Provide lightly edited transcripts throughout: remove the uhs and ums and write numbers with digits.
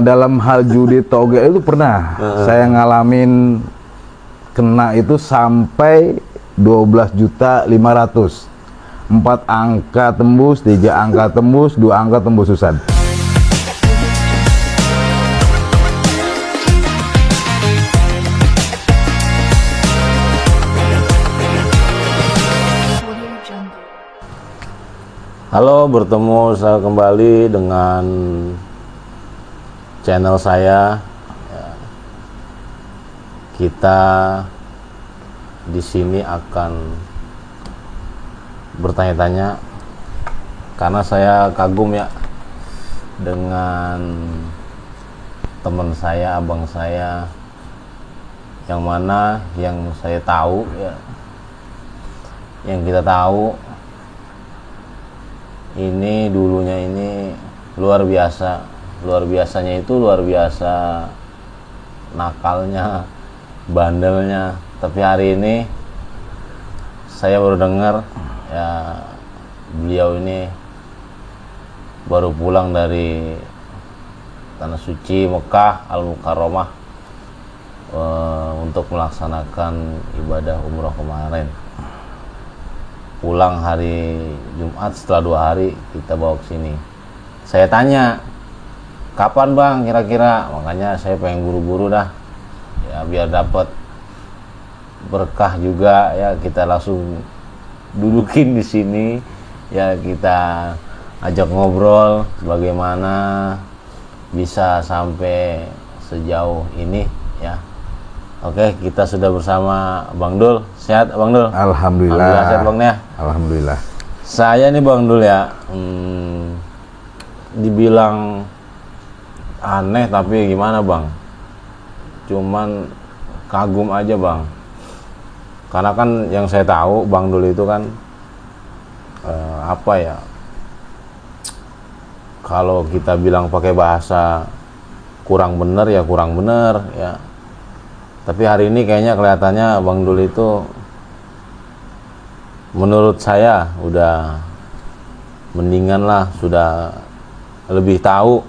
Dalam hal judi toge itu pernah saya ngalamin kena itu sampai 12.500.000. 4 angka tembus, 3 angka tembus, 2 angka tembus, Ustaz. Halo, bertemu saya kembali dengan channel saya. Kita di sini akan bertanya-tanya karena saya kagum ya dengan teman saya, abang saya, yang mana yang saya tahu ya, yang kita tahu ini dulunya ini luar biasanya itu luar biasa nakalnya, bandelnya. Tapi hari ini saya baru dengar ya, beliau ini baru pulang dari tanah suci Mekah Al-Mukarramah untuk melaksanakan ibadah umroh kemarin. Pulang hari Jumat, setelah 2 hari kita bawa ke sini. Saya tanya, kapan bang kira-kira? Makanya saya pengen buru-buru dah ya, biar dapat berkah juga ya. Kita langsung dudukin di sini ya, kita ajak ngobrol bagaimana bisa sampai sejauh ini ya. Oke, kita sudah bersama Bang Dul. Sehat Bang Dul? Alhamdulillah. Sehat Bang ya? Alhamdulillah. Saya nih Bang Dul ya, dibilang aneh tapi gimana Bang? Cuman kagum aja Bang. Karena kan yang saya tahu Bang Dul itu kan apa ya? Kalau kita bilang pakai bahasa kurang bener ya kurang bener ya. Tapi hari ini kayaknya kelihatannya Bang Dul itu menurut saya udah mendingan lah, sudah lebih tahu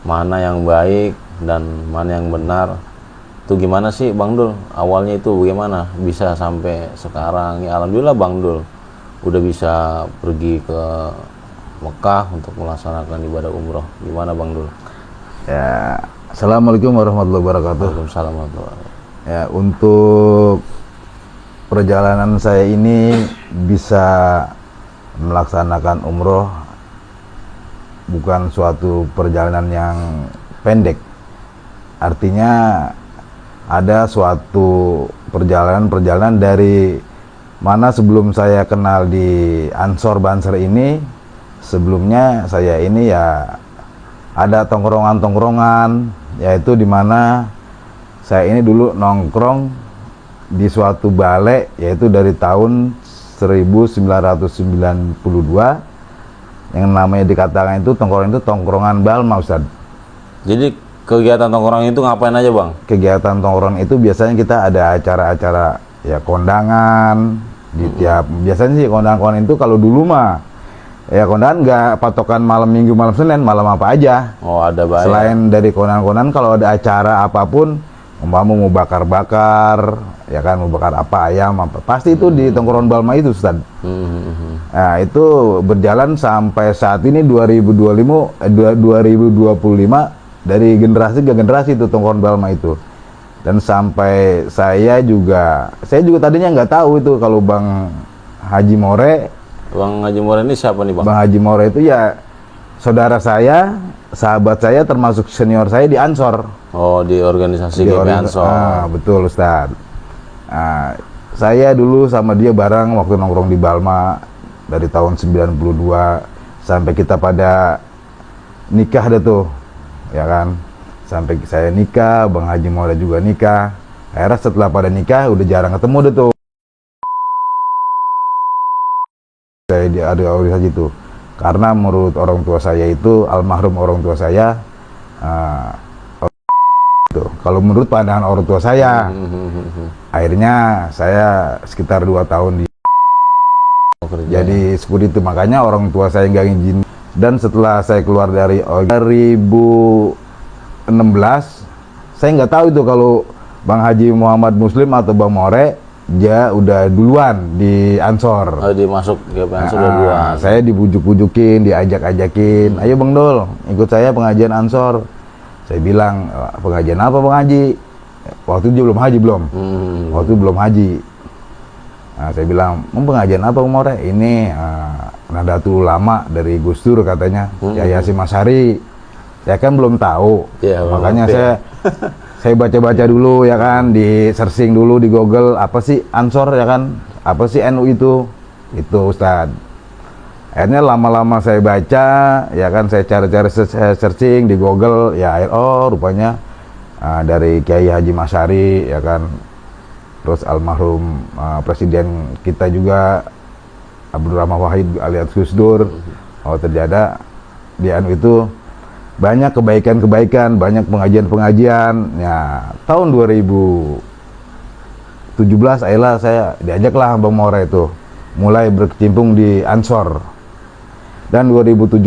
mana yang baik dan mana yang benar. Itu gimana sih Bang Dul? Awalnya itu bagaimana bisa sampai sekarang? Ya alhamdulillah Bang Dul udah bisa pergi ke Mekah untuk melaksanakan ibadah umroh. Gimana Bang Dul? Ya, Assalamualaikum warahmatullahi wabarakatuh. Waalaikumsalam warahmatullahi wabarakatuh. Ya, untuk perjalanan saya ini bisa melaksanakan umroh bukan suatu perjalanan yang pendek. Artinya ada suatu perjalanan dari mana sebelum saya kenal di Ansor Banser ini. Sebelumnya saya ini ya ada tongkrongan-tongkrongan, yaitu di mana saya ini dulu nongkrong di suatu balai, yaitu dari tahun 1992 yang namanya dikatakan itu tongkrongan Balma, Ustaz. Jadi kegiatan tongkrong itu ngapain aja Bang? Kegiatan tongkrong itu biasanya kita ada acara-acara ya, kondangan di tiap, biasanya sih kondangan itu kalau dulu mah ya kondangan nggak patokan malam Minggu, malam Senin, malam apa aja. Oh, ada banyak. Selain dari kondangan kalau ada acara apapun, umpama mau bakar-bakar ya kan, mau bakar apa, ayam apa, pasti itu di tongkrongan Balma itu, Ustaz. Nah, itu berjalan sampai saat ini 2025 dari generasi ke generasi itu tongkrongan Balma itu. Dan sampai saya juga tadinya nggak tahu itu kalau Bang Haji More. Bang Haji More ini siapa nih Bang? Bang Haji More itu ya saudara saya, sahabat saya, termasuk senior saya di Ansor. Oh, di organisasi GP Ansor. Betul Ustaz. Saya dulu sama dia bareng waktu nongkrong di Balma dari tahun 92 sampai kita pada nikah deh tuh, ya kan. Sampai saya nikah, Bang Haji More juga nikah. Akhirnya setelah pada nikah udah jarang ketemu deh tuh. Saya di ada organisasi itu karena menurut orang tua saya itu, almarhum orang tua saya, kalau menurut pandangan orang tua saya, akhirnya saya sekitar 2 tahun di jadi security, makanya orang tua saya nggak izin. Dan setelah saya keluar dari 2000 saya nggak tahu itu kalau Bang Haji Muhammad Muslim atau Bang More dia udah duluan di Ansor. Oh, dimasuk GP Ansor udah duluan. Saya dibujuk-bujukin, diajak-ajakin, ayo Bang Dul, ikut saya pengajian Ansor. Saya bilang, pengajian apa Bang Haji? Waktu itu dia belum haji belum. Waktu itu belum haji. Nah, saya bilang, pengajian apa Bang More? Ini Nahdlatul Ulama dari Gus Dur katanya, Yai Hasyim Asy'ari. Saya kan belum tahu, makanya saya baca-baca dulu ya kan, di searching dulu di Google, apa sih Ansor ya kan, apa sih NU itu Ustadz. Akhirnya lama-lama saya baca ya kan, saya cari-cari searching di Google ya, rupanya dari Kiai Hasyim Asy'ari ya kan, terus almarhum presiden kita juga Abdurrahman Wahid alias Gus Dur. Ternyata di NU itu banyak kebaikan-kebaikan, banyak pengajian-pengajian. Ya, tahun 2017 akhirnya saya diajaklah Bang More itu mulai berkecimpung di Ansor. Dan 2017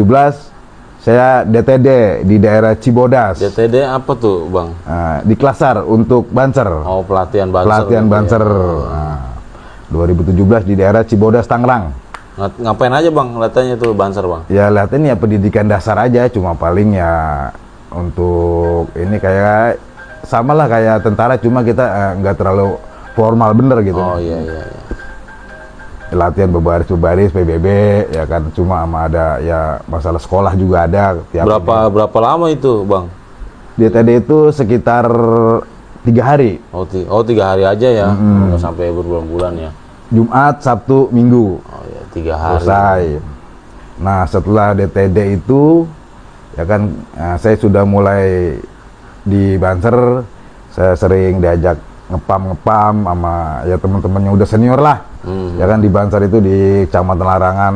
saya DTD di daerah Cibodas. DTD apa tuh, Bang? Di Klasar untuk Banser. Oh, pelatihan Banser. Pelatihan Banser. Ya. 2017 di daerah Cibodas, Tangerang. Ngapain aja Bang latihannya tuh Banser Bang? Ya latihan ya pendidikan dasar aja, cuma paling ya untuk ini kayak sama lah kayak tentara, cuma kita nggak terlalu formal bener gitu. Oh iya. Latihan berbaris PBB ya kan, cuma sama ada ya masalah sekolah juga ada. Berapa lama itu Bang? DTD itu sekitar 3 hari. Oh 3 hari aja ya, nggak sampai berbulan-bulan ya. Jumat, Sabtu, Minggu. Oh ya, 3 hari. Selesai. Nah setelah DTD itu ya kan, saya sudah mulai di Banser. Saya sering diajak ngepam sama ya teman-teman yang udah senior lah. Ya kan, di Banser itu di Kecamatan Larangan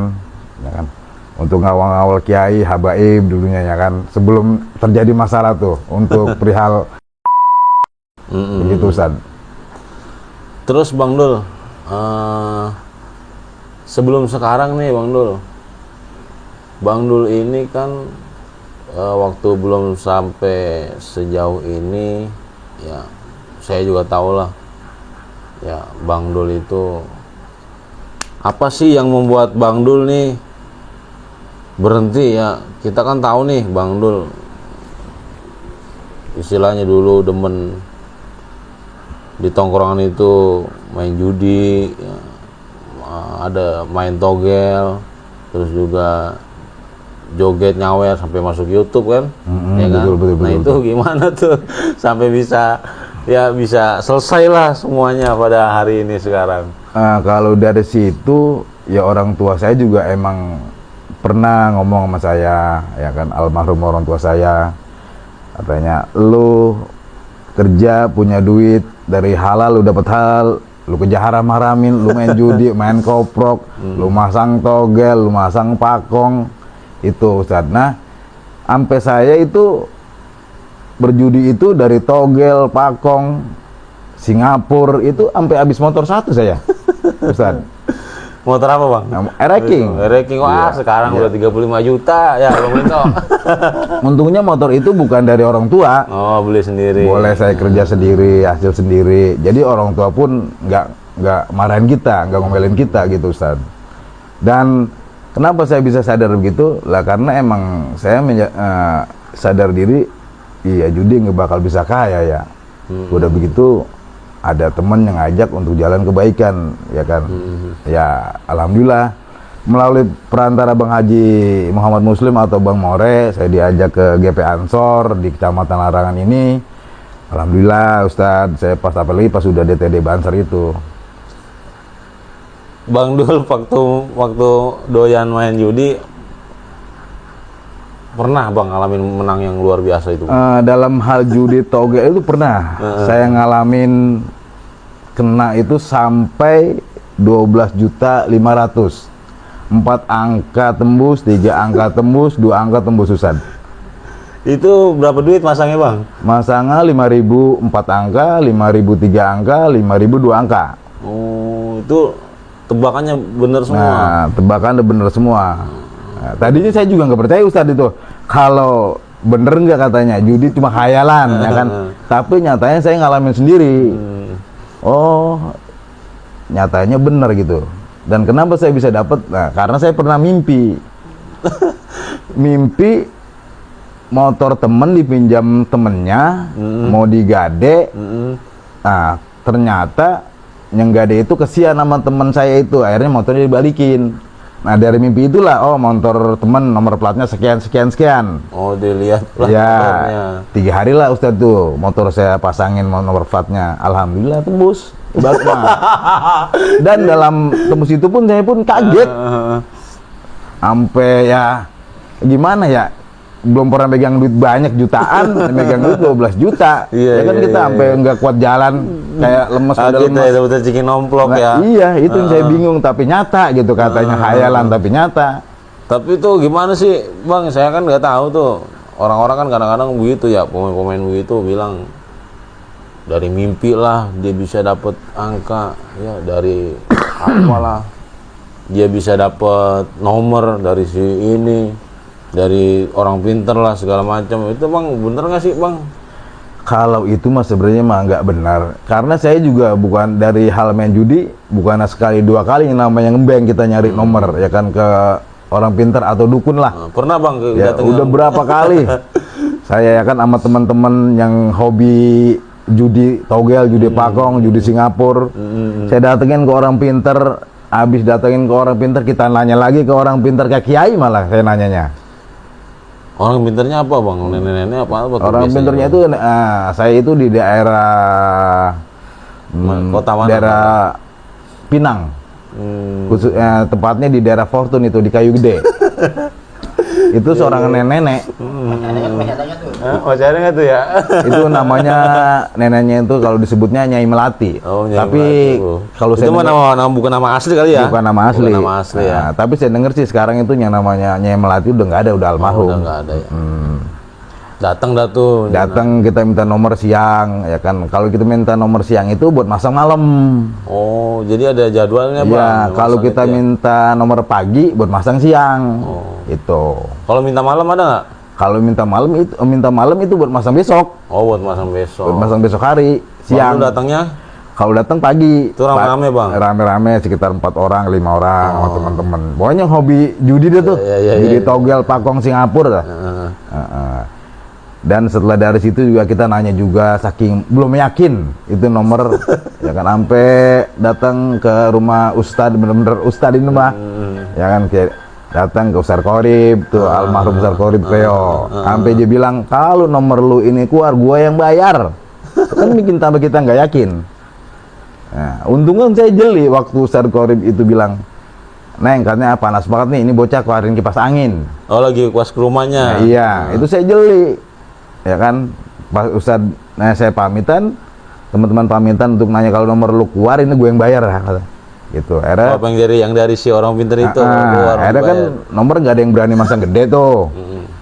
ya kan, untuk ngawal-ngawal kiai habaib dulunya ya kan, sebelum terjadi masalah tuh untuk perihal begitu Ustaz. Terus Bang Dul, sebelum sekarang nih Bang Dul ini kan waktu belum sampai sejauh ini ya, saya juga tahu lah ya, Bang Dul itu apa sih yang membuat Bang Dul nih berhenti ya. Kita kan tahu nih Bang Dul istilahnya dulu demen di tongkrongan itu main judi ya, ada main togel, terus juga joget nyawer sampai masuk YouTube kan, ya kan? Betul, nah itu gimana tuh sampai bisa selesai lah semuanya pada hari ini sekarang? Kalau dari situ ya, orang tua saya juga emang pernah ngomong sama saya ya kan, almarhum orang tua saya, katanya lu kerja punya duit dari halal, lu dapat halal, lu kerja haram-haramin, lu main judi, main koprok, lu masang togel, lu masang pakong, itu Ustadz. Nah, sampai saya itu berjudi itu dari togel, pakong, Singapura itu sampai habis motor satu saya, Ustadz. Motor apa Bang? Ereking. Wah, sekarang udah 35 juta ya Bang Minto. Untungnya motor itu bukan dari orang tua. Oh, beli sendiri. Boleh saya kerja sendiri, hasil sendiri. Jadi orang tua pun nggak marahin kita, nggak ngomelin kita gitu Ustaz. Dan kenapa saya bisa sadar begitu? Lah karena emang saya sadar diri, iya judi nggak bakal bisa kaya ya. Udah begitu ada temen yang ngajak untuk jalan kebaikan ya kan. Ya alhamdulillah melalui perantara Bang Haji Muhammad Muslim atau Bang More, saya diajak ke GP Ansor di Kecamatan Larangan ini. Alhamdulillah Ustadz, saya pas sudah DTD Banser itu. Bang Dul waktu doyan main judi pernah Bang ngalamin menang yang luar biasa itu? Dalam hal judi togel itu pernah. Saya ngalamin kena itu sampai 12.500.000. 4 angka tembus, 3 angka tembus, 2 angka tembus Ustaz. Itu berapa duit masangnya Bang? Masangnya 5.000 4 angka, 5.000 3 angka, 5.000 2 angka. Oh, itu tebakannya bener semua? Nah, tebakannya bener semua. Nah, tadinya saya juga nggak percaya Ustaz itu. Kalau bener nggak katanya judi cuma khayalan ya kan, tapi nyatanya saya ngalamin sendiri. Oh, nyatanya bener gitu. Dan kenapa saya bisa dapat? Nah, karena saya pernah mimpi mimpi motor temen dipinjam temennya, mau digade. Nah, ternyata yang gade itu kesian sama teman saya itu, akhirnya motornya dibalikin. Nah, dari mimpi itulah, oh motor teman nomor platnya sekian sekian sekian. Oh, dilihat plat Ya, motornya. 3 hari lah Ustadz tuh motor saya pasangin nomor platnya, alhamdulillah tembus baru. Dan dalam tembus itu pun saya pun kaget, sampai ya gimana ya, belum pernah megang duit banyak jutaan, megang duit 12 juta. Iya, Ya kan iya, kita iya, sampai nggak kuat jalan, kayak lemes, udah Kaget lemes. ya, udah cikin nomplok Nah, ya. iya, itu yang saya bingung, tapi nyata gitu katanya, khayalan tapi nyata. Tapi itu gimana sih Bang, saya kan nggak tahu tuh. Orang-orang kan kadang-kadang begitu ya, pemain-pemain begitu bilang dari mimpi lah dia bisa dapat angka, ya dari apalah dia bisa dapat nomor dari si ini, dari orang pinter lah segala macam. Itu Bang bener nggak sih Bang? Kalau itu mah sebenarnya mah nggak benar, karena saya juga bukan dari hal main judi, bukan sekali 2 kali yang namanya ngebeng kita nyari nomor ya kan ke orang pinter atau dukun lah. Nah, pernah Bang Ya, datengin udah berapa kali saya ya kan sama teman-teman yang hobi judi togel, judi pakong, judi Singapura. Saya datengin ke orang pinter, habis datengin ke orang pinter kita nanya lagi ke orang pinter, ke kiai malah saya nanyanya. Orang pinternya apa Bang? Nenek-nenek apa tuh Orang biasanya, pinternya Bang? itu saya itu di daerah Kota mana, daerah Pinang. Khususnya tepatnya di daerah Fortune itu di Kayu Gede. Itu seorang nenek-nenek. Masih ada nggak tuh ya? Itu namanya neneknya itu kalau disebutnya Nyai Melati. Oh, Nyai tapi Melati. kalau Itu saya mah dengar- nama bukan nama asli kali ya? bukan nama asli. Bukan nama asli ya. Nah, tapi saya dengar sih sekarang itu yang namanya Nyai Melati udah nggak ada, udah almarhum. Udah nggak ada ya. Datang dah tuh. Datang kita minta nomor siang ya kan. Kalau kita minta nomor siang itu buat masang malam. Oh, jadi ada jadwalnya Bang. Ya, kalau masang kita itu ya? minta nomor pagi buat masang siang. Oh. Itu. Kalau minta malam ada nggak? Kalau minta malam itu buat masang besok. Oh, buat masang besok. Buat masang besok hari, siang. Waktu datangnya? Kalau datang pagi. Itu rame-rame, Bang? Rame-rame sekitar 4 orang, 5 orang sama teman-teman. Pokoknya hobi judi dia tuh. Iya, Judi iya. togel pakong Singapura dah. Dan setelah dari situ juga kita nanya juga, saking belum yakin itu nomor ya kan, sampai datang ke rumah Ustadz, bener-bener Ustadz ini mah ya kan, kayak datang ke Ustadz Qorib tuh, almarhum Ustadz Qorib Kreo, sampai dia bilang kalau nomor lu ini keluar gua yang bayar. Itu kan bikin tambah kita nggak yakin. Nah, untungnya saya jeli waktu Ustadz Qorib itu bilang, Neng, katanya panas banget nih, ini bocah keluarin kipas angin. Oh, lagi kuas ke rumahnya. Nah, iya, itu saya jeli. Ya kan, pas Ustadz, nah saya pamitan, teman-teman pamitan untuk nanya kalau nomor lu keluar ini gue yang bayar ya, kata. Gitu. Akhirnya, Apa yang dari si orang pinter itu? akhirnya kan nomor nggak ada yang berani masang gede tuh.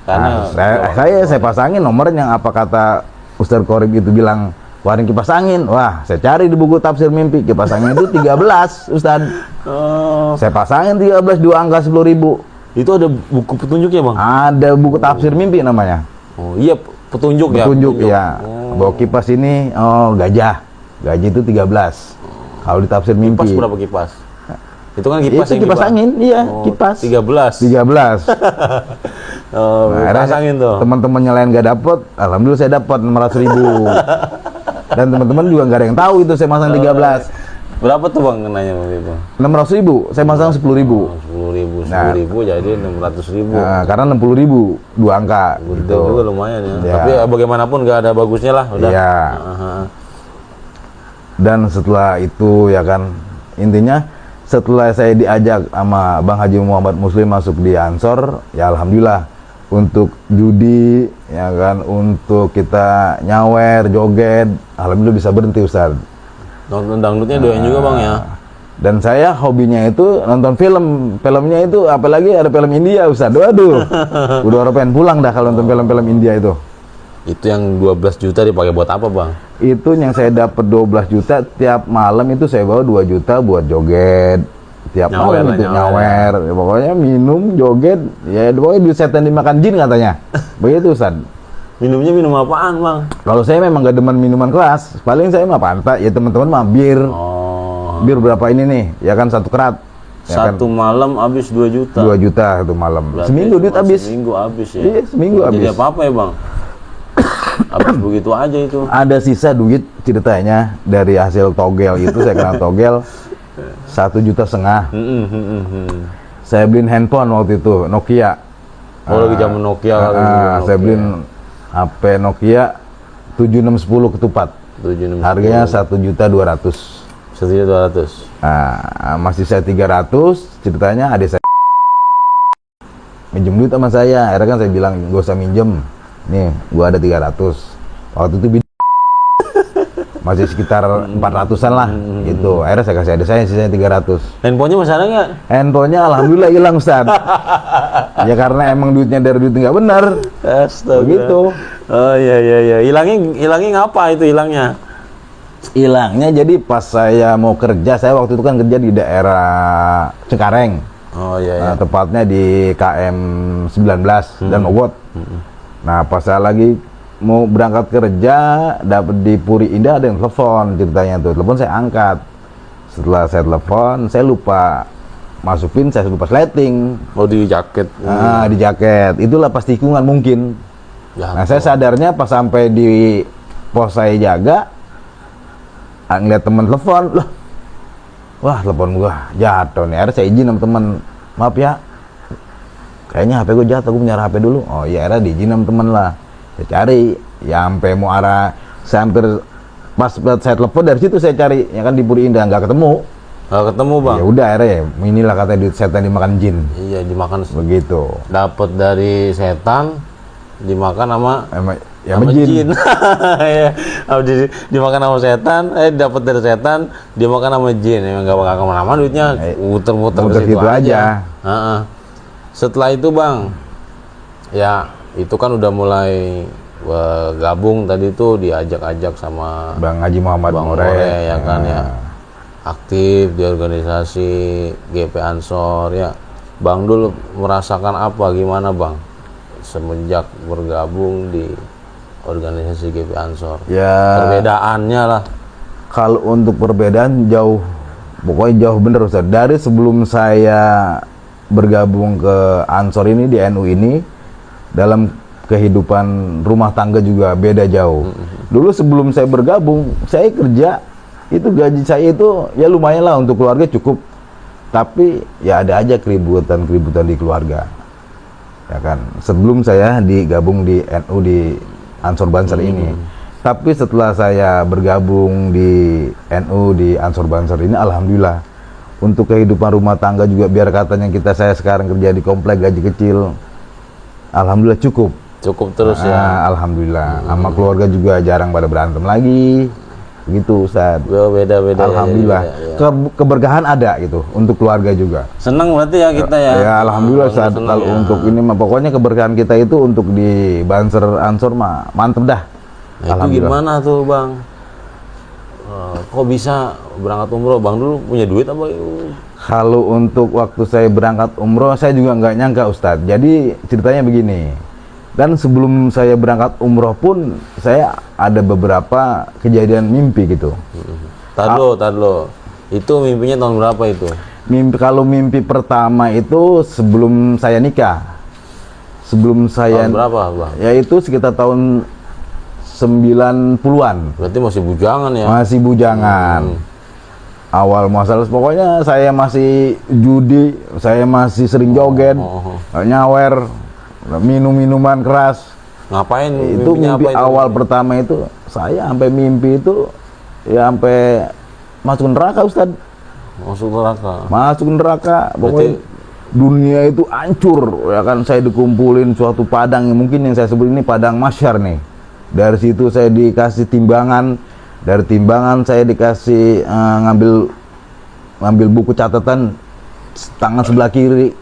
Karena Saya pasangin nomor yang apa kata Ustadz Qorib itu bilang, keluarin kipas angin. Wah, saya cari di buku tafsir mimpi, kipas angin itu 13 Ustadz. oh, Saya pasangin 13, 2 angka 10.000. itu ada buku petunjuknya Bang? Ada buku tafsir mimpi namanya. Oh iya, petunjuk ya. Petunjuk ya. Bawa kipas ini, oh gajah itu 13. Kalau di tafsir Kipas mimpi. berapa kipas? Itu kan kipas Itu yang kipas angin, iya, Oh, kipas. 13. 13. Oh, Nah, akhirnya pasangin tuh. teman-temannya lain gak dapet, alhamdulillah saya dapat 600.000. Dan teman-teman juga nggak ada yang tahu itu saya masang 13. Berapa tuh Bang kenanya waktu itu? 600.000, saya masang 10.000. 10.000, Nah. 10.000 jadi 600.000. Nah, karena 60.000 2 angka Itu gitu. juga lumayan ya. Ya. Tapi ya bagaimanapun nggak ada bagusnya lah udah. Iya. Aha. Dan setelah itu ya kan, intinya setelah saya diajak sama Bang Haji Muhammad Muslim masuk di Ansor, ya alhamdulillah untuk judi ya kan, untuk kita nyawer, joget, alhamdulillah bisa berhenti Ustaz. Nonton dangdutnya doyan juga Bang ya. Dan saya hobinya itu nonton filmnya itu apalagi ada film India Ustaz. Waduh. Udah orang pengen pulang dah kalau nonton film-film India itu. Itu yang 12 juta dipakai buat apa Bang? Itu yang saya dapat 12 juta tiap malam itu saya bawa 2 juta buat joget, tiap Nyawer malam lah, itu nyawer. nyawer. Ya, pokoknya minum, joget, ya pokoknya duit setan dimakan jin katanya. Begitu Ustaz. Minumnya minum apaan bang? Kalau saya memang gak demen minuman keras, paling saya mah pantai, ya teman-teman mah bir. Oh, Bir berapa ini nih? Ya kan satu kerat. Ya satu kan? malam habis 2 juta. 2 juta satu malam. Berarti Seminggu duit cuma habis. Seminggu habis ya. Iya, seminggu Nggak habis. jadi apa-apa ya bang? Habis begitu aja itu. Ada sisa duit ceritanya dari hasil togel itu, saya kena togel 1,5 juta. Saya beliin handphone waktu itu, Nokia. Oh lagi zaman Nokia kali itu, Saya Nokia. beliin HP Nokia 7610 ketupat. 760. Harganya 1.200.000. 1.200.000. Masih saya 300, ceritanya adik saya minjem duit sama saya. Akhirnya kan saya bilang gak usah minjem, nih gua ada 300. Waktu itu masih sekitar 400-an lah gitu. Akhirnya saya kasih adik saya sisanya 300. Handphonenya masih ada nggak? Handphonenya alhamdulillah hilang Ustaz. Ya karena emang duitnya dari duit nggak benar. Astaga. Begitu. Oh iya. Hilangnya ngapa itu hilangnya? Hilangnya jadi pas saya mau kerja, saya waktu itu kan kerja di daerah Cengkareng. Oh iya. Tepatnya di KM 19 dan Mogot. Nah pas saya lagi mau berangkat kerja, dapat di Puri Indah ada yang telepon, ceritanya tuh telepon saya angkat. Setelah saya telepon, saya lupa masukin, saya lupa sleting. Oh di jaket. Di jaket. Itulah pas tikungan mungkin. Ya, Nah saya sadarnya pas sampai di pos saya jaga, ngeliat temen telepon, loh, wah telepon gua jatuh nih. Akhirnya saya izin sama temen, maaf ya, kayaknya HP gua jatuh, gua punya HP dulu. Oh iya, akhirnya diizin sama temen lah. Saya cari, ya sampai mau arah, saya hampir pas saya telepon dari situ saya cari, ya kan di Puri Indah nggak ketemu. Nggak ketemu bang? Ya udah akhirnya ya, inilah katanya duit setan dimakan jin. Iya dimakan. Begitu. Dapat dari setan, dimakan sama Sama jin. Ya, dimakan sama setan, dapat dari setan, dimakan sama jin. Emang nggak bakal kemana-mana duitnya, muter-muter ke situ aja. Setelah itu bang, ya itu kan udah mulai gabung tadi tuh diajak-ajak sama Bang Haji Muhammad Bang More, More ya kan ya, aktif di organisasi GP Ansor ya. Bang Dul merasakan apa, gimana bang semenjak bergabung di organisasi GP Ansor? Ya, Perbedaannya lah. kalau untuk perbedaan jauh, pokoknya jauh bener Ustaz. Dari sebelum saya bergabung ke Ansor ini, di NU ini, dalam kehidupan rumah tangga juga beda jauh. Dulu sebelum saya bergabung, saya kerja, itu gaji saya itu ya lumayan lah untuk keluarga cukup. Tapi ya ada aja keributan di keluarga. Ya kan, sebelum saya digabung di NU di Ansor Banser ini. Tapi setelah saya bergabung di NU di Ansor Banser ini, alhamdulillah untuk kehidupan rumah tangga juga, biar katanya saya sekarang kerja di komplek gaji kecil, alhamdulillah cukup Terus ya. Alhamdulillah. Sama keluarga juga jarang pada berantem lagi gitu Ustaz. Beda Alhamdulillah ya. Keberkahan ada gitu untuk keluarga juga. Senang berarti ya kita ya. Ya alhamdulillah Ustaz. Kalau ya. untuk ini mah pokoknya keberkahan kita itu untuk di Banser Ansor mah mantep dah. Nah, itu gimana tuh bang? Kok bisa berangkat umroh? Bang dulu punya duit apa? Kalau untuk waktu saya berangkat umroh, saya juga nggak nyangka Ustadz. Jadi ceritanya begini. Dan sebelum saya berangkat umroh pun, saya ada beberapa kejadian mimpi gitu. Tadlo. Itu mimpinya tahun berapa itu? Kalau mimpi pertama itu sebelum saya nikah. Sebelum saya Tahun berapa bang? Ya itu sekitar tahun 90-an. Berarti masih bujangan ya? Masih bujangan. Awal masalah, pokoknya saya masih judi, saya masih sering joget, nyawer, minum minuman keras. Ngapain? Itu mimpi apa itu? awal pertama itu, saya sampai mimpi itu ya sampai masuk neraka Ustadz. Masuk neraka. Masuk neraka, pokoknya dunia itu hancur ya kan. Saya dikumpulin suatu padang, mungkin yang saya sebut ini padang masyar nih. Dari situ saya dikasih timbangan, dari timbangan saya dikasih ngambil buku catatan tangan sebelah kiri.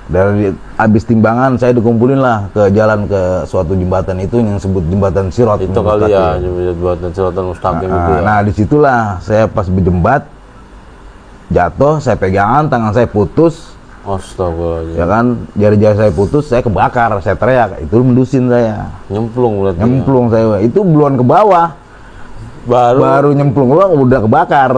Dari habis timbangan saya dikumpulin lah ke jalan ke suatu jembatan itu yang disebut jembatan Sirat. Itu kali ya, jembatan Siratan Mustaqim itu ya. Nah disitulah saya pas berjembat, jatuh, saya pegangan, tangan saya putus, Astagfirullahaladzim. ya kan, jari-jari saya putus, saya kebakar, saya teriak, itu mendusin saya, Nyemplung berarti. nyemplung saya, itu belum ke bawah, baru nyemplung ke bawah udah kebakar,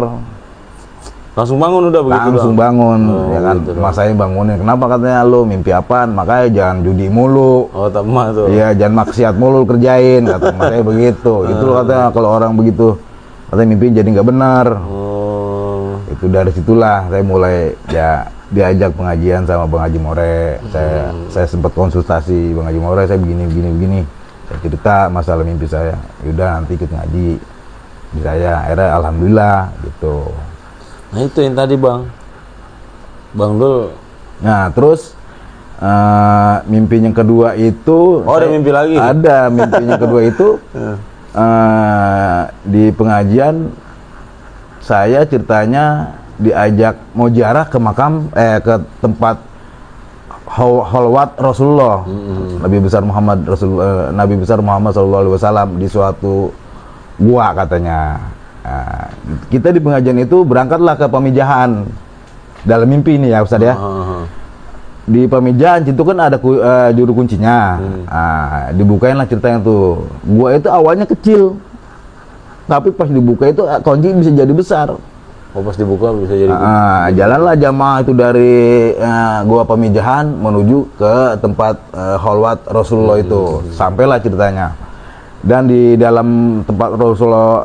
langsung bangun udah begitu. langsung doang? bangun, Oh, ya kan, gitu doang. mas saya bangunin, kenapa katanya lo mimpi apaan, makanya jangan judi mulu, Oh, tamah tuh. iya jangan maksiat mulu kerjain, kata mas saya begitu, itu loh katanya kalau orang begitu, katanya mimpi jadi nggak benar. Oh. Itu dari situlah saya mulai ya diajak pengajian sama Bang Haji More. Saya sempat konsultasi Bang Haji More, saya begini. Saya cerita masalah mimpi saya. Yaudah nanti ikut ngaji di saya. Akhirnya alhamdulillah gitu. Nah itu yang tadi Bang Dul. Nah terus mimpi yang kedua itu. Oh, ada mimpi lagi? Ada mimpi yang kedua itu di pengajian saya ceritanya diajak mau ziarah ke makam ke tempat holwat Rasulullah, Nabi besar Muhammad Sallallahu Alaihi Wasallam di suatu gua katanya. Nah, kita di pengajian itu berangkatlah ke pamijahan dalam mimpi ini ya Ustaz ya. Di pamijahan itu kan ada juru kuncinya. Nah, dibukainlah ceritanya tuh. Gua itu awalnya kecil, tapi pas dibuka itu kunci bisa jadi besar. Oh, pas dibuka bisa jadi. Jalanlah jamaah itu dari gua pamijahan menuju ke tempat holwat Rasulullah itu. Sampailah ceritanya. Dan di dalam tempat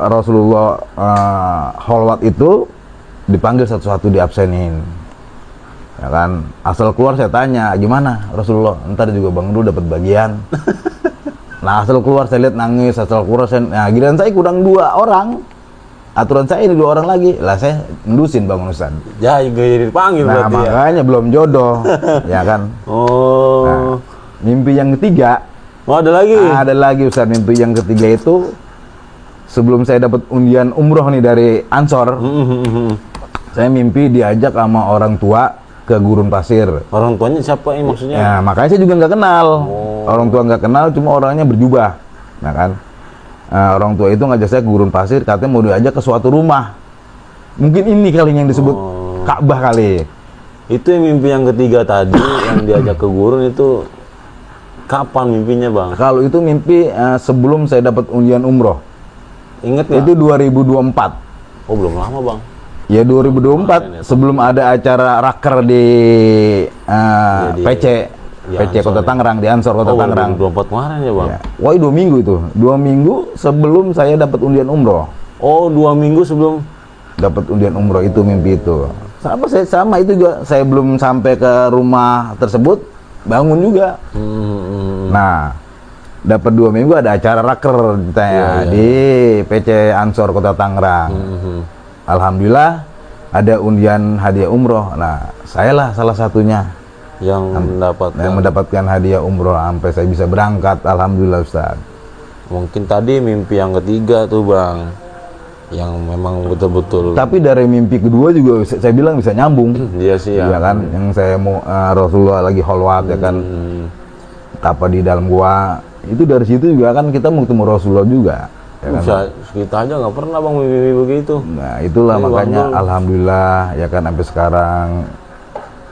Rasulullah holwat itu dipanggil satu-satu, diabsenin. Ya kan, asal keluar saya tanya, gimana Rasulullah? Ntar juga Bang Dul dapat bagian. Nah, asal keluar saya lihat nangis, asal keluar saya, nah giliran saya kurang 2 orang. Aturan saya ini 2 orang lagi, lah saya mendusin Bang Ustaz. Ya, gak jadi dipanggil Nah, berarti ya. makanya belum jodoh, ya kan. Oh. Nah, mimpi yang ketiga, Oh, ada lagi. ada lagi Ustaz. Mimpi yang ketiga itu sebelum saya dapat undian umroh nih dari Ansor, saya mimpi diajak sama orang tua ke gurun pasir. Orang tuanya siapa ini maksudnya? Ya, makanya saya juga nggak kenal. Orang tua nggak kenal, cuma orangnya berjubah, ya kan. Orang tua itu ngajak saya ke gurun pasir, katanya mau diajak ke suatu rumah. Mungkin ini kali yang disebut Ka'bah kali. Itu yang mimpi yang ketiga tadi yang diajak ke gurun itu kapan mimpinya, Bang? Kalau itu mimpi sebelum saya dapat undian umroh. Ingat nggak? Itu 2024. Oh, belum lama, Bang. Ya 2024 sebelum ada acara raker di PC di PC Ansor Kota ya? Tangerang, di Ansor Kota Oh, Tangerang. 2024 kemarin ya, Bang? Ya. Wah, 2 minggu itu. 2 minggu sebelum saya dapat undian umroh. Oh, 2 minggu sebelum. Dapat undian umroh itu mimpi itu. Sama itu juga, saya belum sampai ke rumah tersebut bangun juga. Nah, dapat 2 minggu ada acara raker ditanya di PC Ansor Kota Tangerang. Alhamdulillah ada undian hadiah umroh. Nah, sayalah salah satunya yang mendapatkan hadiah umroh sampai saya bisa berangkat. Alhamdulillah Ustaz. Mungkin tadi mimpi yang ketiga tuh, Bang, yang memang betul-betul. Tapi dari mimpi kedua juga saya bilang bisa nyambung. Iya sih ya. Iya kan, yang saya mau Rasulullah lagi holwat ya kan, apa di dalam gua itu, dari situ juga kan kita mau ketemu Rasulullah juga. Ya kan? Bisa kita aja nggak pernah, Bang, mimpi begitu. Nah itulah makanya alhamdulillah ya kan sampai sekarang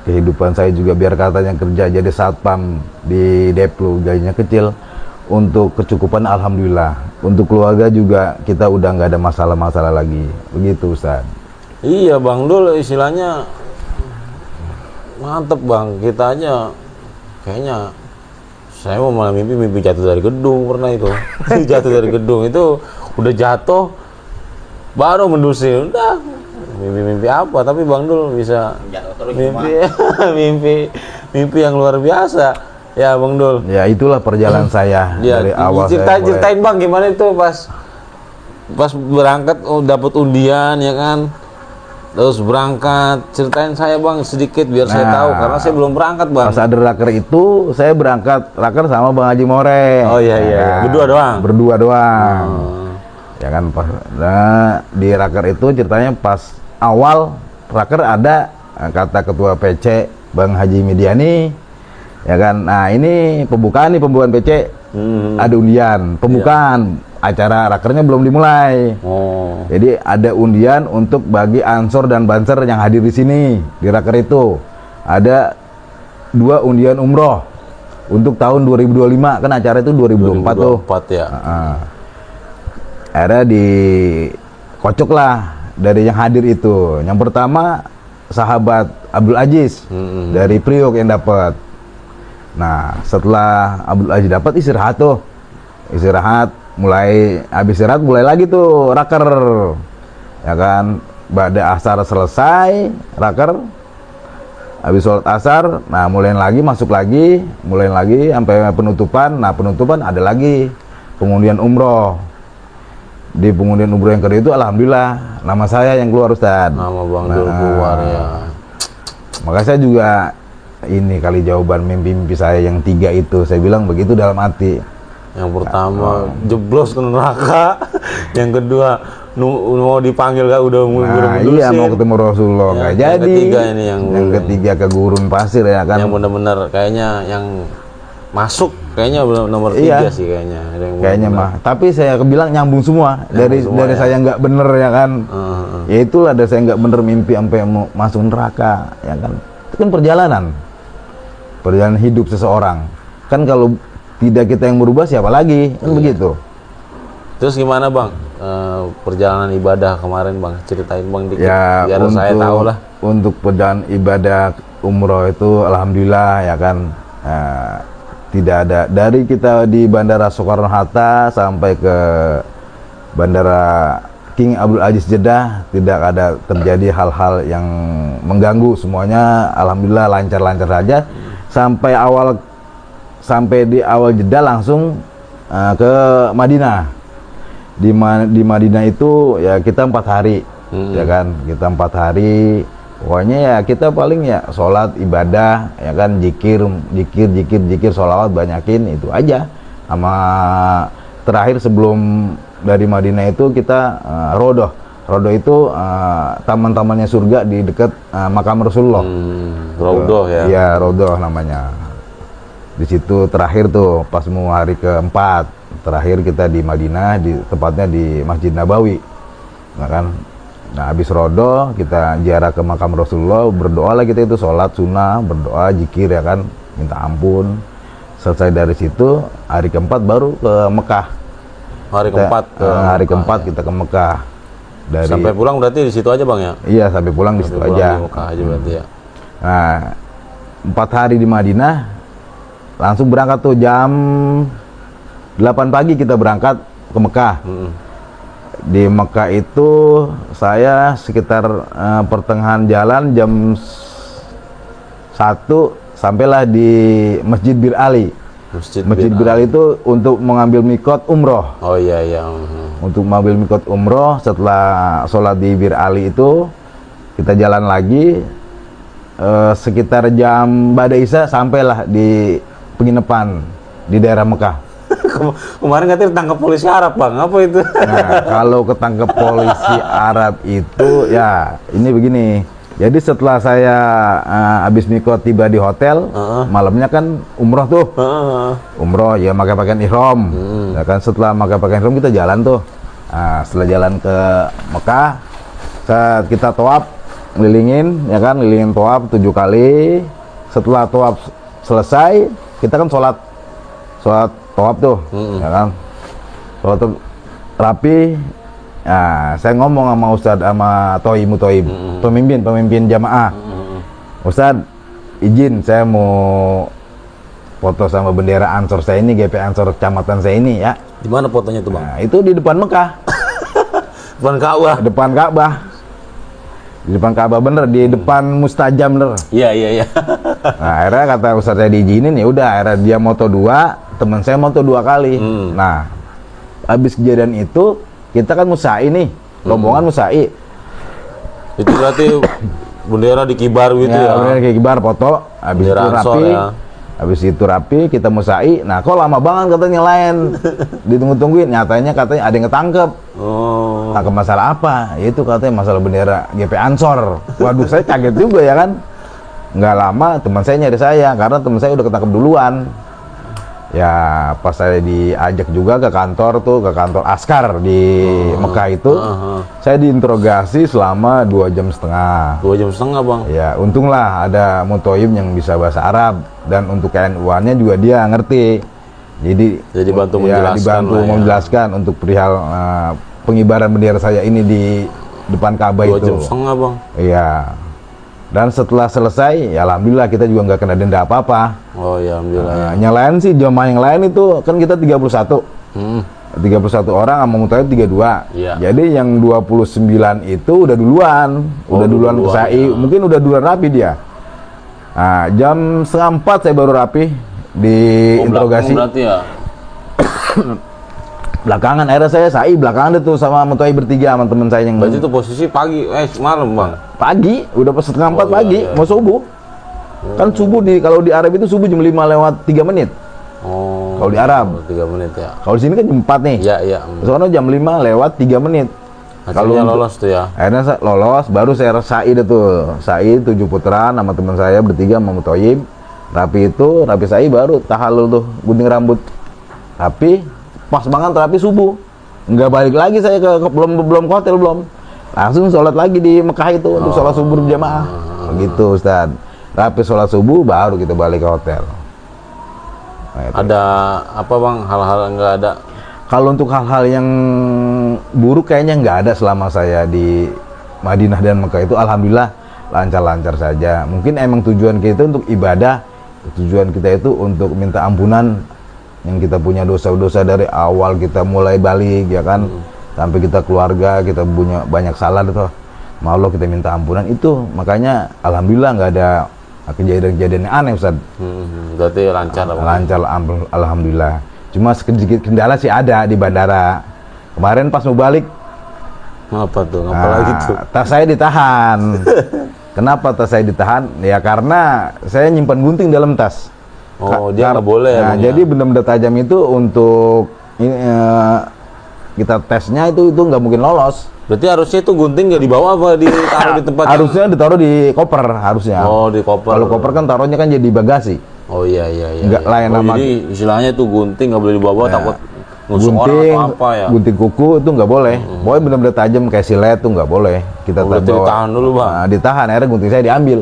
kehidupan saya juga, biar katanya kerja jadi satpam di Deplu, gajinya kecil, untuk kecukupan alhamdulillah, untuk keluarga juga kita udah nggak ada masalah-masalah lagi, begitu Ustaz. Iya, Bang Dul, istilahnya mantep, Bang. Kita aja kayaknya, saya mau malam mimpi jatuh dari gedung pernah itu. Jatuh dari gedung itu udah jatuh baru mendusin, udah mimpi apa, tapi Bang Dul bisa mimpi yang luar biasa ya, Bang Dul. Ya itulah perjalanan saya Ya, dari awal. ceritain Bang, gimana itu pas berangkat dapat undian ya kan, terus berangkat, ceritain saya, Bang, sedikit biar saya tahu, karena saya belum berangkat, Bang. Pas ada raker itu saya berangkat raker sama Bang Haji More. Oh iya, Ya, berdua doang. Ya kan, pas di raker itu ceritanya pas awal raker ada kata ketua PC Bang Haji Midiani, ya kan. Nah ini pembukaan PC ada undian pembukaan. Acara rakernya belum dimulai. Oh. Jadi ada undian untuk bagi ansor dan banser yang hadir di sini di raker itu. Ada 2 undian umroh untuk tahun 2025, kan acara itu 2024 tuh. 2024 ya. Akhirnya dikocok lah dari yang hadir itu. Yang pertama sahabat Abdul Aziz dari Priok yang dapat. Nah setelah Abdul Aziz dapat istirahat tuh, mulai habis istirahat mulai lagi tuh raker, ya kan. Pada asar selesai raker, habis sholat asar, nah mulai lagi sampai penutupan. Nah penutupan ada lagi pengundian umroh. Di pengundian umroh yang kedua itu alhamdulillah nama saya yang keluar, Ustadz. Nama Bang Dul keluar ya. Maka saya juga ini kali jawaban mimpi-mimpi saya yang 3 itu, saya bilang begitu dalam hati. Yang pertama jeblos ke neraka, yang kedua mau dipanggil gak udah iya mau ketemu Rasulullah nggak jadi. Yang ketiga ini yang ketiga ke gurun pasir ya kan. Yang benar-benar kayaknya yang masuk kayaknya nomor 3 sih kayaknya. Kayaknya mah. Tapi saya bilang nyambung semua dari ya. saya nggak bener ya kan. Ya itulah dari saya nggak bener mimpi sampai mau masuk neraka ya kan. Itu kan perjalanan hidup seseorang. Kan kalau tidak kita yang berubah siapa lagi kan begitu. Terus gimana Bang perjalanan ibadah kemarin Bang, ceritain Bang dikit ya, biar saya tahu lah. Untuk perjalanan ibadah umroh itu alhamdulillah ya kan, tidak ada dari kita di Bandara Soekarno Hatta sampai ke Bandara King Abdul Aziz Jeddah tidak ada terjadi hal-hal yang mengganggu, semuanya alhamdulillah lancar-lancar saja. Sampai di awal Jeddah langsung ke Madinah. Di Madinah itu ya kita 4 hari, ya kan, kita 4 hari. Pokoknya ya kita paling ya sholat ibadah, ya kan, zikir, sholawat banyakin itu aja. Sama terakhir sebelum dari Madinah itu kita Rodoh itu taman-tamannya surga di dekat makam Rasulullah. Rodoh ya? Iya Rodoh namanya. Di situ terakhir tuh pas mau hari keempat terakhir kita di Madinah, tepatnya di Masjid Nabawi, nah kan. Nah habis Rodoh kita ziarah ke makam Rasulullah, berdoa lah kita itu, sholat sunnah, berdoa, zikir ya kan, minta ampun. Selesai dari situ hari keempat baru ke Mekah. Hari keempat kita ke Mekah. Sampai pulang berarti di situ aja Bang ya? Iya sampai pulang di situ aja. Di Mekah aja berarti ya. Nah 4 hari di Madinah, langsung berangkat tuh jam 8 pagi kita berangkat ke Mekah. Di Mekah itu saya sekitar pertengahan jalan jam 1 sampailah di Masjid Bir Ali. Masjid Bir Ali itu untuk mengambil mikot umroh. Oh iya. Untuk mengambil mikot umroh, setelah sholat di Bir Ali itu kita jalan lagi sekitar jam Bada Isya sampailah di penginapan di daerah Mekah. Kemarin katanya ditangkap polisi Arab Bang, apa itu? Nah kalau ketangkep polisi Arab itu ya ini begini. Jadi setelah saya habis mikot tiba di hotel, malamnya kan umroh tuh. Umroh ya pakai pakaian ihram. Ya kan, setelah pakai pakaian ihram kita jalan tuh. Nah, setelah jalan ke Mekah, kita tawaf, ngelilingin ya kan, ngelilingin tawaf 7 kali. Setelah tawaf selesai, kita kan sholat tawaf tuh, ya kan, sholat rapi. Nah, saya ngomong sama Ustadz, sama Toib, pemimpin jamaah. Ustadz, izin saya mau foto sama bendera Ansor saya ini, GP Ansor kecamatan saya ini ya. Di mana fotonya tuh Bang? Nah, itu di depan Mekah. Depan Ka'bah. Di depan Ka'bah bener, di depan Mustajam bener. Iya. Nah, akhirnya kata Ustadz saya diizinin, ya udah, akhirnya dia moto 2, teman saya moto 2 kali. Nah, habis kejadian itu kita kan musai nih, rombongan musai. Itu berarti bendera dikibar gitu ya? Bendera dikibar, foto, habis bendera itu rapi. Ya. Habis itu rapi, kita musai. Nah, kok lama banget katanya lain. Ditunggu-tungguin, nyatanya katanya ada yang ketangkep. Tangkep masalah apa? Ya itu katanya masalah bendera GP Ansor. Waduh, saya kaget juga ya kan. Nggak lama teman saya nyari saya, karena teman saya udah ketangkep duluan. Ya pas saya diajak juga ke kantor Askar di Mekah itu, saya diinterogasi selama 2,5 jam. 2,5 jam bang. Ya untunglah ada Mutoyib yang bisa bahasa Arab, dan untuk KNU-nya juga dia ngerti. Jadi bantu ya, menjelaskan dibantu lah ya. menjelaskan untuk perihal pengibaran bendera saya ini di depan Ka'bah itu. 2,5 jam bang. Iya. Dan setelah selesai, ya alhamdulillah kita juga nggak kena denda apa-apa. Oh ya alhamdulillah. Ya. Yang lain sih, jamaah yang lain itu kan kita 31. 31 orang sama Mutoyib 32. Iya. Jadi yang 29 itu udah duluan, udah duluan ke SAI, ya. mungkin udah duluan rapi dia. Nah, jam 3:30 saya baru rapi di interogasi. Berarti ya. Belakangan akhirnya saya SAI belakangan itu sama Mutoyib bertiga sama teman saya yang Berarti itu posisi pagi, malam bang. pagi, udah pas 3:30 pagi, iya. mau subuh. Kan subuh kalau di Arab itu subuh jam 5:03. Oh. Kalau di Arab. 3 menit ya. Kalau di sini kan jam 4 nih. Iya iya. Soalnya jam 5:03. Akhirnya lolos tuh ya. Akhirnya lolos, baru saya SAI deh tuh. SAI 7 putaran sama teman saya bertiga sama Mutoyib. Rapi SAI baru tahallul tuh, gunting rambut. Tapi pas banget rapi subuh. Nggak balik lagi saya belum ke hotel belum. Langsung sholat lagi di Mekah itu untuk sholat subuh berjamaah. Begitu Ustaz. Rapi sholat subuh baru kita balik ke hotel. Nah, ada apa bang, hal-hal nggak ada? Kalau untuk hal-hal yang buruk kayaknya nggak ada selama saya di Madinah dan Mekah itu, alhamdulillah lancar-lancar saja. Mungkin emang tujuan kita untuk ibadah, tujuan kita itu untuk minta ampunan yang kita punya dosa-dosa dari awal kita mulai balik ya kan, sampai kita keluarga kita punya banyak salah itu, sama Allah kita minta ampunan itu. Makanya alhamdulillah nggak ada kejadian-kejadian yang aneh Ustaz. Berarti lancar lah bang. Lancar alhamdulillah. Cuma sedikit kendala sih ada di bandara. Kemarin pas mau balik, Apa tuh? Apa lagi tuh? tas saya ditahan. Kenapa tas saya ditahan? Ya karena saya nyimpan gunting dalam tas. Oh dia nggak boleh ya Nah, bang, jadi ya? benda-benda tajam itu untuk kita tesnya itu nggak mungkin lolos. Berarti harusnya itu gunting nggak dibawa apa ditaruh di tempat? Harusnya ditaruh di koper harusnya. Oh di koper. Kalau koper kan taruhnya kan jadi bagasi. Oh iya iya iya. Nggak lain oh, nama. jadi istilahnya itu gunting nggak boleh dibawa, takut nusuk orang Gunting, atau apa ya? gunting kuku itu nggak boleh. Pokoknya benda-benda tajam kayak silet itu nggak boleh. Kita Oh, berarti bawa. ditahan dulu bang. Nah, ditahan, akhirnya gunting saya diambil,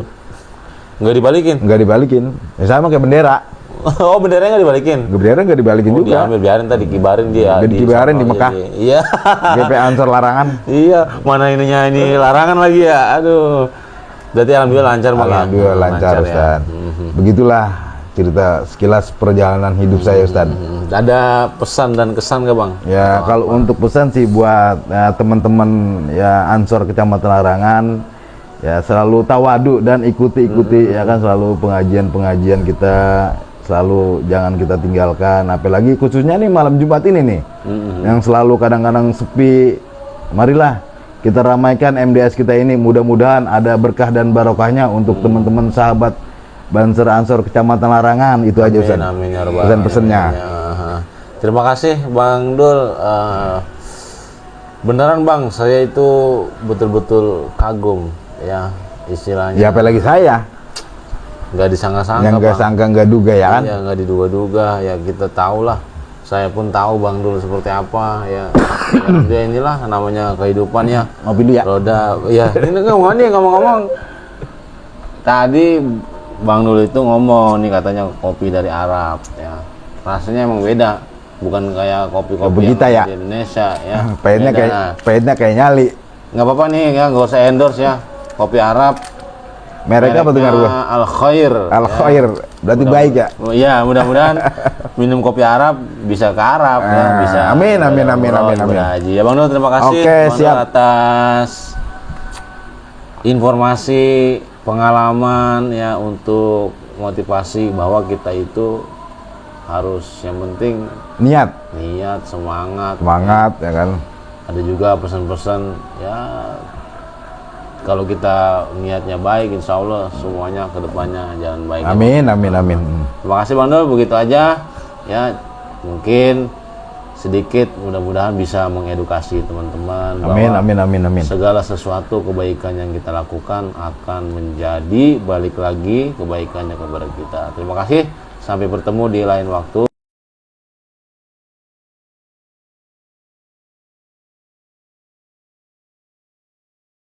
Nggak dibalikin? nggak dibalikin. Ya sama kayak bendera. Oh benderanya nggak dibalikin? Bendera nggak dibalikin Oh, juga. diambil, biarin tadi kibarin dia. Dikibarin di sono Mekah. jadi. Iya. GP Ansor larangan. Iya, mana ininya ini larangan lagi ya. Aduh. Berarti alhamdulillah lancar bang. Alhamdulillah lancar ya. Ustaz. Begitulah cerita sekilas perjalanan hidup saya Ustaz. Ada pesan dan kesan nggak bang? Ya kalau untuk pesan sih buat teman-teman ya Ansor Kecamatan Larangan, ya selalu tawadu dan ikuti ya kan, selalu pengajian kita selalu jangan kita tinggalkan, apalagi khususnya nih malam Jumat ini nih yang selalu kadang-kadang sepi. Marilah kita ramaikan MDS kita ini, mudah-mudahan ada berkah dan barokahnya untuk teman-teman sahabat Banser Ansor Kecamatan Larangan. Itu aja Ustaz. Amin ya rabbal Pesan-pesannya. alamin. Terima kasih Bang Dul. Beneran Bang, saya itu betul-betul kagum ya istilahnya. Ya apalagi saya Nggak disangka-sangka yang nggak Bang. sangka nggak duga ya kan. Iya, nggak diduga-duga ya, kita tahu lah. Saya pun tahu Bang Dul seperti apa ya. Ya inilah namanya kehidupan ya. Ngopi dulu ya. Roda, ya ini ngomong-ngomong. Tadi Bang Dul itu ngomong nih, katanya kopi dari Arab ya. Rasanya emang beda. Bukan kayak kopi-kopi Kopi yang kita ya. di Indonesia ya. Pahitnya kayak nyali. Nggak apa-apa nih ya, nggak usah endorse ya. Kopi Arab. Mereknya apa tuh Mereknya gua? Al Khair. Al Khair. Berarti baik ya. Oh, iya, mudah-mudahan minum kopi Arab bisa ke Arab ya, bisa. Amin, amin, amin, amin, amin. Haji. Ya Bang Dul, terima kasih Oke, Bang Dul, siap. atas informasi, pengalaman ya, untuk motivasi bahwa kita itu harus yang penting Niat, semangat. semangat ya kan. Ada juga pesan-pesan ya, kalau kita niatnya baik, insya Allah semuanya kedepannya jalan baik. Amin, amin, amin. Terima kasih Bang Dul, begitu aja ya, mungkin sedikit mudah-mudahan bisa mengedukasi teman-teman Amin, bahwa amin, amin, amin. segala sesuatu kebaikan yang kita lakukan akan menjadi balik lagi kebaikannya kepada kita. Terima kasih, sampai bertemu di lain waktu.